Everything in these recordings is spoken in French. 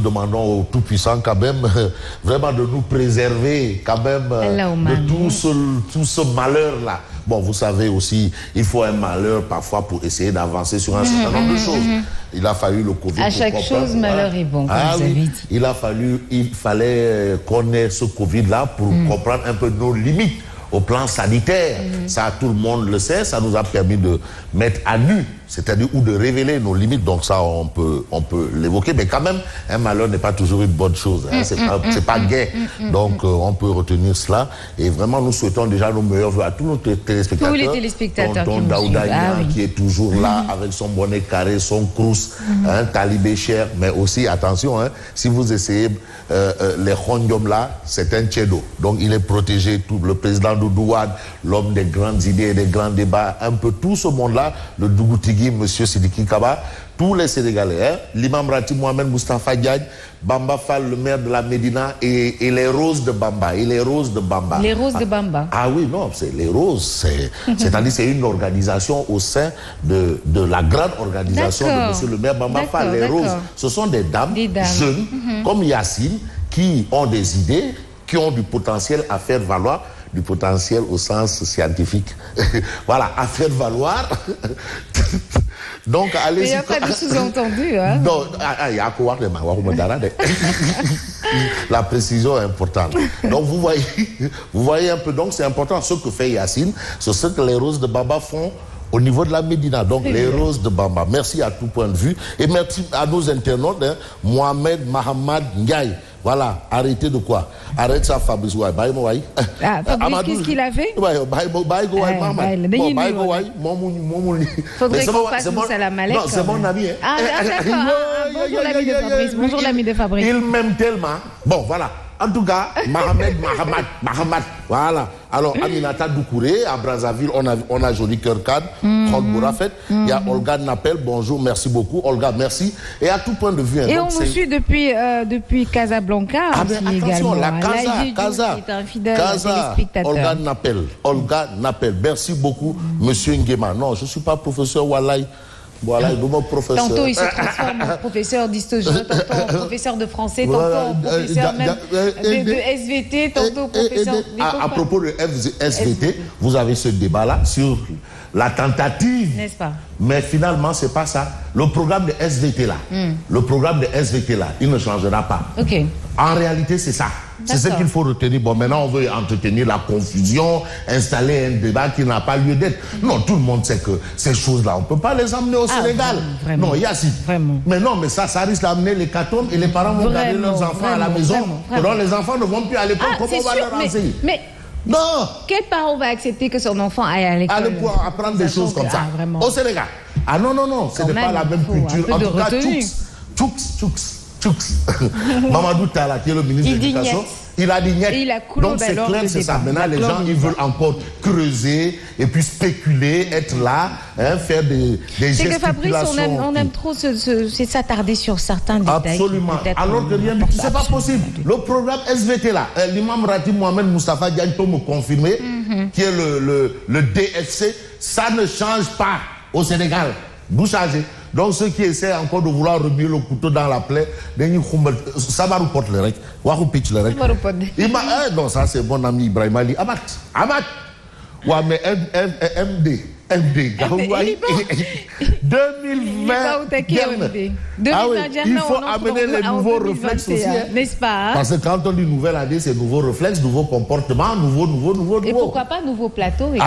demandons au Tout-Puissant quand même vraiment de nous préserver quand même de tout ce malheur-là. Bon, vous savez aussi, il faut un malheur parfois pour essayer d'avancer sur un certain nombre de choses. Il a fallu le Covid. À chaque chose, malheur est bon, comme vous avez dit. Il fallait qu'on ait ce Covid-là pour comprendre un peu nos limites au plan sanitaire. Ça, tout le monde le sait, ça nous a permis de mettre à nu, c'est-à-dire ou de révéler nos limites. Donc ça, on peut l'évoquer, mais quand même, un malheur n'est pas toujours une bonne chose. Hein. C'est pas gai. Donc on peut retenir cela. Et vraiment, nous souhaitons déjà nos meilleurs vœux à tous nos téléspectateurs. Tous les téléspectateurs Tonton Daouda qui est toujours là avec son bonnet carré, son crous, talibé cher. Mais aussi, attention, si vous essayez les Khondiom là, c'est un tchédo. Donc il est protégé. Tout le président Doudouad, l'homme des grandes idées et des grands débats, un peu tout ce monde-là, le Dougoutigui, monsieur Sidiki Kaba, tous les Sénégalais, l'imam Rati Mohamed Moustapha Diagne, Bamba Fall, le maire de la Médina, et les Roses de Bamba. Les Roses de Bamba. Ah oui, non, c'est les Roses. C'est-à-dire c'est une organisation au sein de la grande organisation de monsieur le maire Bamba Fall. Les Roses, ce sont des dames jeunes, comme Yacine, qui ont des idées, qui ont du potentiel à faire valoir, du potentiel au sens scientifique. Voilà, à faire valoir. Donc, allez-y. Mais il n'y a pas de sous-entendu, hein? Non, il y a quoi la précision est importante. Donc, vous voyez un peu, donc c'est important. Ce que fait Yacine, c'est ce que les Roses de Bamba font au niveau de la Médina. Donc, les Roses de Bamba. Merci à tout point de vue. Et merci à nos internautes, Mohamed Mahamad Ndiaye. Voilà, arrêtez de quoi? Arrête ça, Fabrice. Fabrice, qu'est-ce qu'il a fait? Faudrait qu'on fasse ça à la mallette. Non, c'est mon ami. Ah, d'accord. Bonjour l'ami de Fabrice. Bonjour l'ami de Fabrice. Il m'aime tellement. Bon, voilà. En tout cas, Mahamad. Voilà. Alors, Aminata Doucouré, à Brazzaville, on a joli cœur cadre. Il y a Olga Napel. Bonjour, merci beaucoup. Olga, merci. Et à tout point de vue. Et on nous suit depuis Casablanca. Attention, la Casa. Qui est un fidèle téléspectateur. Olga Napel. Merci beaucoup, monsieur Nguema. Non, je ne suis pas professeur Wallahi. Voilà, professeur. Tantôt il se transforme en professeur d'histoire, tantôt en professeur de français, tantôt en professeur même de SVT, tantôt professeur... À propos de SVT, vous avez ce débat-là sur la tentative. N'est-ce pas? Mais finalement, c'est pas ça. Le programme de SVT là, il ne changera pas. Ok. En réalité, c'est ça. C'est ce qu'il faut retenir. Bon, maintenant, on veut entretenir la confusion, installer un débat qui n'a pas lieu d'être. Non, tout le monde sait que ces choses-là, on ne peut pas les emmener au Sénégal. Vraiment, non, Yacine. Mais non, mais ça risque d'amener les l'hécatombe et les parents vont garder leurs enfants à la maison. Donc, les enfants ne vont plus à l'école. Comment on va leur enseigner? Non. Quel parent va accepter que son enfant aille à l'école? Aller pouvoir apprendre des choses comme ça. Au Sénégal. Ah non, ce n'est pas la même culture. En tout cas, Mamadou Talla, qui est le ministre de l'Éducation, il a dit niet. Donc c'est clair, c'est ça. Maintenant, les gens, ils veulent encore creuser et puis spéculer, être là, faire des gesticulations. C'est que Fabrice, on aime trop s'attarder sur certains détails. Absolument. Alors que rien du tout, c'est pas possible. Le programme SVT là, l'imam Rati Mohamed Moustapha Diagne peut me confirmer, qui est le DFC, ça ne change pas au Sénégal. Vous changez. Donc ceux qui essaient encore de vouloir remuer le couteau dans la plaie, ça va reporter le rec. Non, ça c'est mon ami Ibrahim Ali. Amat. Ouais, mais MD. 2020. Il faut amener les nouveaux réflexes aussi. N'est-ce pas? Parce que quand on dit nouvelle année, c'est nouveaux réflexes, nouveaux comportements, nouveaux. Et pourquoi pas nouveaux plateaux et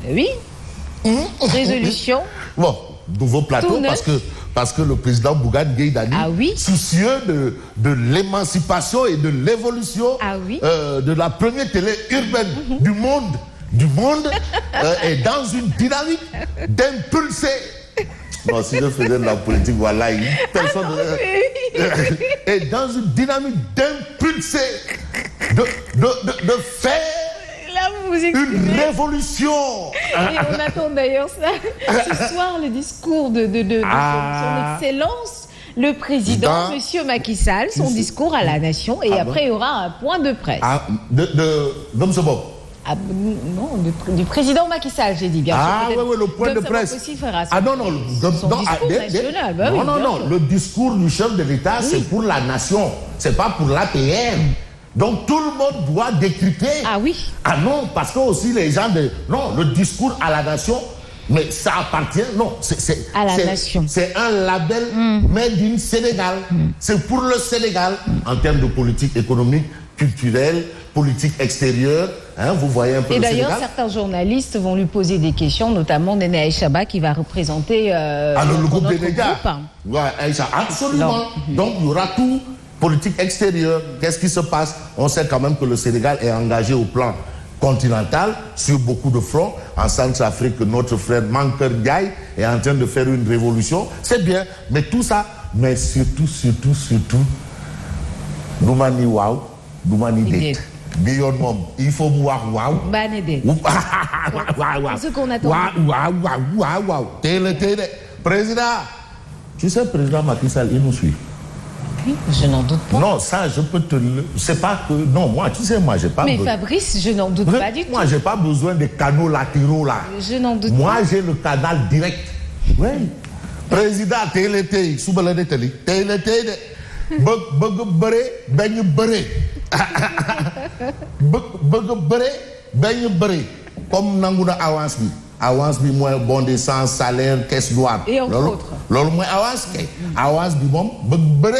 Oui. Résolution. Bon, nouveau plateau parce que le président Bougane Gueye Dany, soucieux de l'émancipation et de l'évolution de la première télé urbaine du monde, est dans une dynamique d'impulser. Non, si je faisais de la politique, voilà, personne est dans une dynamique d'impulser, de faire une révolution. Et on attend d'ailleurs ça. Ce soir, le discours de son Excellence, le président, Monsieur Macky Sall, son discours à la nation. Et après, il y aura un point de presse. De M. Bob. non, du président Macky Sall, j'ai dit bien sûr. Ah oui, le point de presse. Le discours du chef de l'État, c'est pour la nation, c'est pas pour l'APR. Donc tout le monde doit décrypter. Ah oui. Ah non, parce que aussi les gens non, le discours à la nation, mais ça appartient, non, à la nation. C'est un label made in Sénégal. C'est pour le Sénégal en termes de politique économique, culturelle, politique extérieure, hein, vous voyez un peu. Et d'ailleurs, certains journalistes vont lui poser des questions, notamment Néné Aïchaba qui va représenter le groupe des médias. Ouais, Aïcha, absolument. Donc il y aura tout, politique extérieure. Qu'est-ce qui se passe? On sait quand même que le Sénégal est engagé au plan continental sur beaucoup de fronts. En Centrafrique, notre frère Mankeur Ndiaye est en train de faire une révolution. C'est bien, mais tout ça, mais surtout, Doumani Waouh, Doumani Det. Il faut voir waouh. Banede. C'est ce qu'on attend. Waouh. Président, tu sais, président Macky Sall, il nous suit. Oui, je n'en doute pas. Non, ça, je peux te le... C'est pas que... Non, moi, tu sais, moi, j'ai pas... Mais Fabrice, je n'en doute pas du tout. Moi, j'ai pas besoin des canaux latéraux, là. Je n'en doute pas. Moi, j'ai le canal direct. Oui. Président, Télété, Soubalade Télé, Télété, comme Nangouna avance bi. Avance bi moins bon des sans salaire, caisse droite. Et entre autres. Lolo moins avance bi. Avance bi mom beurre.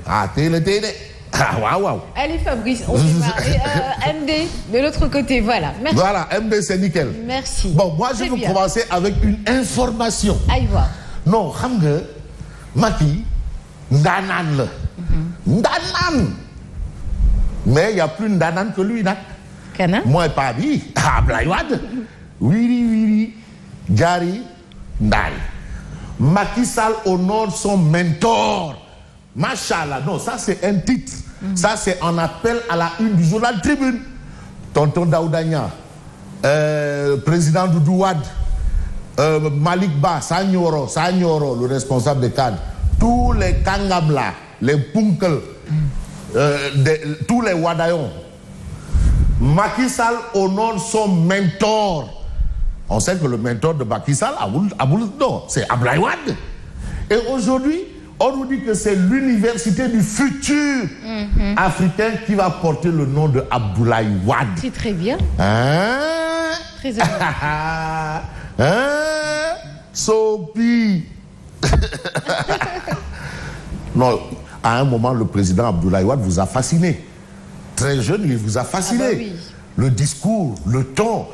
Ah, Télété. Ah, waouh. Allez Fabrice, on démarre. MD, de l'autre côté, voilà. Merci. Voilà, MD, c'est nickel. Merci. Bon, moi, je vais commencer avec une information. Aïe voir. Non, xam nga Macky ndaanaan la. Ndaanaan. Mais il n'y a plus ndaanaan que lui, nag. Kana? Moi, pas bi. Abdoulaye Wade. Wiri, Jari, Ndaye. Macky Sall honore son mentor. Machallah. Non, ça c'est un titre. Ça c'est un appel à la une du journal Tribune. Tonton Daouda Niang, président Doudou Wade, Malik Ba, Sanyoro, le responsable des cadres, tous les Kangabla, les Punkel, tous les Wadayons. Macky Sall honore son mentor. On sait que le mentor de Macky Sall, non, c'est Abdoulaye Wade. Et aujourd'hui, on nous dit que c'est l'université du futur africain qui va porter le nom de Abdoulaye Wade. C'est très bien. Hein? Très bien. Hein? Sopi. Non, à un moment, le président Abdoulaye Wade vous a fasciné. Très jeune, il vous a fasciné. Ah bah oui. Le discours, le ton.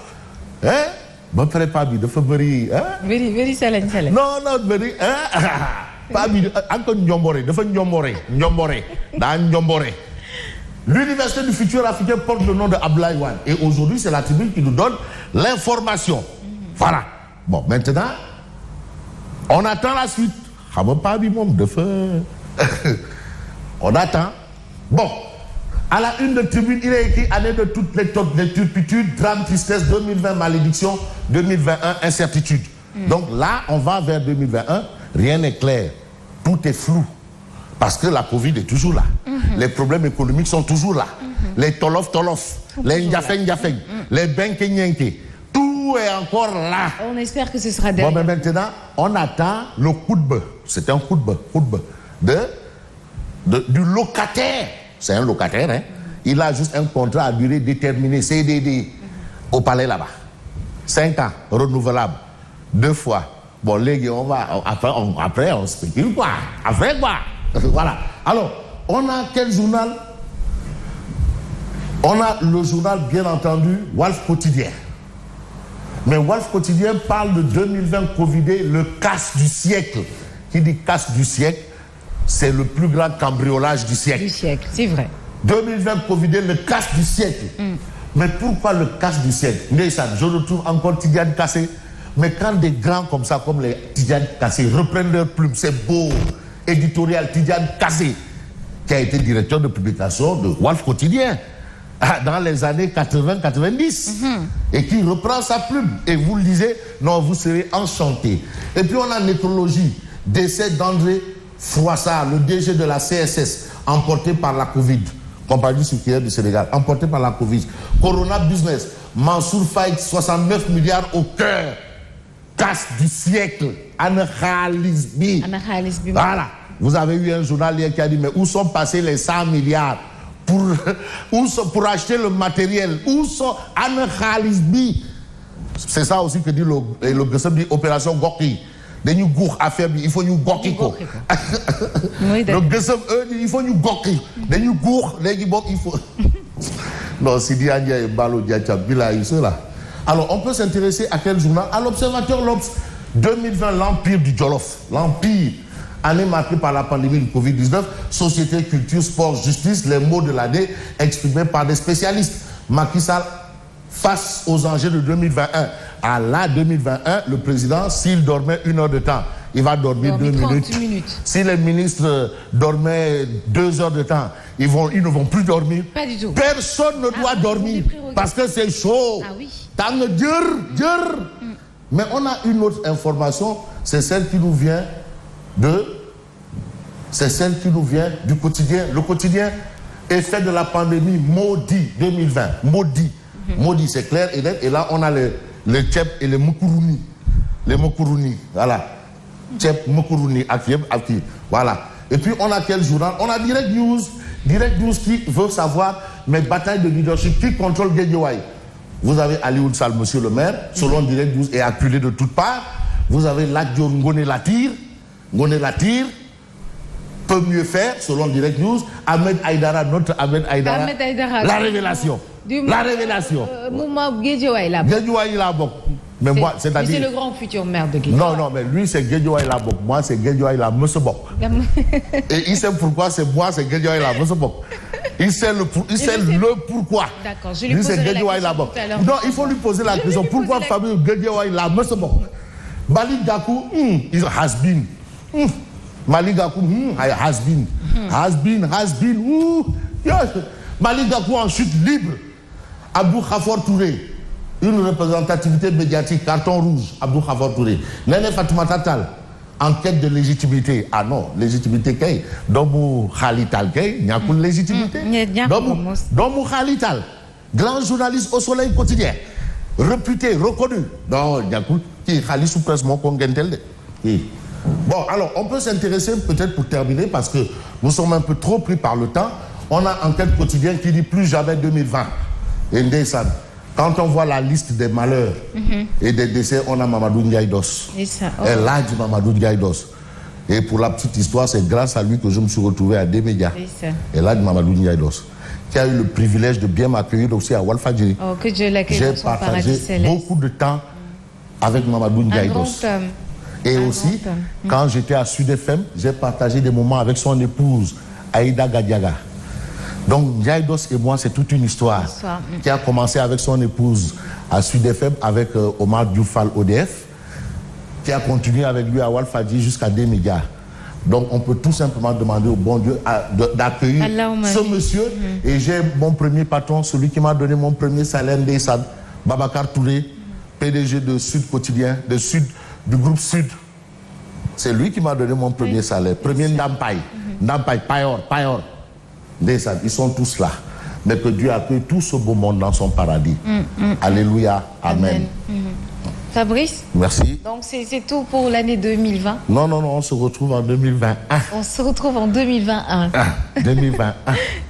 Hein? Bon, pas de Fabri. Hein? Very salin. Non, very. Hein? Pas encore Nyombore. L'université du futur africain porte le nom de Abdoulaye Wade. Et aujourd'hui, c'est la Tribune qui nous donne l'information. Voilà. Bon, maintenant, on attend la suite. On attend. Bon. À la une de Tribune, il est écrit année de toutes les turpitudes, drame, tristesse, 2020, malédiction, 2021, incertitude. Donc là, on va vers 2021, rien n'est clair. Tout est flou. Parce que la Covid est toujours là. Les problèmes économiques sont toujours là. Les tolof, les njafeng, les benke, tout est encore là. On espère que ce sera derrière. Bon, mais maintenant, on attend le coup de bœuf. C'est un coup de bœuf du locataire. C'est un locataire, hein. Il a juste un contrat à durée déterminée, CDD, au palais là-bas. 5 ans, renouvelable, 2 fois. Bon, les gars, après, on spécule quoi. Après quoi. Voilà. Alors, on a quel journal? On a le journal, bien entendu, Walf Quotidien. Mais Walf Quotidien parle de 2020 Covidé, le casse du siècle. Qui dit casse du siècle? C'est le plus grand cambriolage du siècle. Du siècle, c'est vrai. 2020 Covidé, le casse du siècle. Mais pourquoi le casse du siècle? Je retrouve encore Tidiane Kassé. Mais quand des grands comme ça, comme les Tidiane Kassé, reprennent leur plume, c'est beau. Éditorial Tidiane Kassé, qui a été directeur de publication de Walf Quotidien dans les années 80-90, et qui reprend sa plume. Et vous le lisez, non, vous serez enchanté. Et puis on a nécrologie, décès d'André Froissart, le DG de la CSS, emporté par la Covid. compagnie sucrière du Sénégal, emportée par la Covid. Corona Business, Mansour Faye, 69 milliards au cœur. Casse du siècle, Anna Khalisbi. Voilà. Vous avez eu un journal hier qui a dit, mais où sont passés les 100 milliards pour acheter le matériel? Où sont Anna Khalisbi? C'est ça aussi que dit le GSM, dit opération Goki. Dañu guux affaire bi il faut ñu gokki ko le GSM il faut ñu gokki dañu guux léegi bokk il faut non Sidi Ndiaye Balo Diatia bilaay cela. Alors on peut s'intéresser à quel journal? À l'Observateur, l'Obs 2020, l'empire du Jolof, l'empire, année marquée par la pandémie du Covid-19, société, culture, sport, justice, les mots de l'année exprimés par des spécialistes. Macky Sall face aux enjeux de 2021. À la 2021, le président, s'il dormait 1 heure de temps, il va dormir 2 minutes. Si les ministres dormaient 2 heures de temps, ils ne vont plus dormir. Pas du tout. Personne ne doit dormir parce que c'est chaud. Ah oui. Mais on a une autre information, c'est celle qui nous vient du quotidien. Le quotidien, effet de la pandémie, maudit 2020. Maudit. Maudit, c'est clair et net. Et là, on a les Tchèp et les Moukourouni. Les Moukourouni, voilà. Tchèp, Moukourouni, Akiev, Akiev. Voilà. Et puis, on a quel journal? On a Direct News. Direct News qui veut savoir mes batailles de leadership qui contrôle Guédiouaï. Vous avez Ali Oudsal, monsieur le maire, selon Direct News, est acculé de toutes parts. Vous avez Ladjo Ngone Latir. Ngone Latir peut mieux faire, selon Direct News. Ahmed Aïdara, notre Ahmed Aïdara. La révélation. La révélation. Mouma Guédiouaï là. Guédiouaï là, bon. Mais moi, c'est-à-dire. C'est le grand futur maire de Guédiouaï. Non, mais lui, c'est Guédiouaï là, bon. Moi, c'est Guédiouaï là, monsieur Bok. Et il sait pourquoi c'est moi, c'est Guédiouaï là, monsieur Bok. Il sait le pourquoi. D'accord, je lui poserai la question tout à l'heure. Non, il faut lui poser la question. Pourquoi Fabio Guédiouaï là, monsieur Bok? Malik Gakou, il has been. Malik Gakou, has been. Has been. Malik Gakou en chute libre. Abdou Khafor Touré, une représentativité médiatique, carton rouge, Abdou Khafor Touré. Néné Fatoumata Tall, enquête de légitimité. Ah non, légitimité kay. Domou Khalital kay, n'y a pas de légitimité. Domou Khalital, grand journaliste au Soleil quotidien, réputé, reconnu. Non, n'y a pas de Khali sous presse mon congentel. Bon, alors, on peut s'intéresser peut-être pour terminer, parce que nous sommes un peu trop pris par le temps. On a enquête quotidienne qui dit plus jamais 2020. Et Ndeyssan, quand on voit la liste des malheurs et des décès, on a Mamadou Ndiaye Dos. Et là, dit Mamadou Ndiaye Dos. Et pour la petite histoire, c'est grâce à lui que je me suis retrouvé à des médias. Et là, dit Mamadou Ndiaye Dos, qui a eu le privilège de bien m'accueillir aussi à Walfadjri. Oh, que Dieu l'accueille dans son paradis céleste. J'ai partagé beaucoup de temps avec Mamadou Ndiaye Dos. Et aussi, quand j'étais à Sud FM, j'ai partagé des moments avec son épouse, Aïda Gadiaga. Donc, Ndiaye Dos et moi, c'est toute une histoire qui a commencé avec son épouse à Sud FM, avec Omar Dioufal ODF, qui a continué avec lui à Walfadjri jusqu'à des médias. Donc, on peut tout simplement demander au bon Dieu d'accueillir ce monsieur. Et j'ai mon premier patron, celui qui m'a donné mon premier salaire, Ndeyssan, Babacar Touré, PDG de Sud Quotidien, du groupe Sud. C'est lui qui m'a donné mon premier salaire. Premier Ndampay. Ndampay, Payor. Ils sont tous là. Mais que Dieu accueille tout ce beau monde dans son paradis. Alléluia. Amen. Fabrice? Merci. Donc c'est tout pour l'année 2020? Non, on se retrouve en 2021. On se retrouve en 2021. 2021.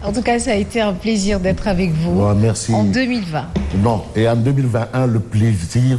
En tout cas, ça a été un plaisir d'être avec vous. Ouais, merci. En 2020. Non, et en 2021, le plaisir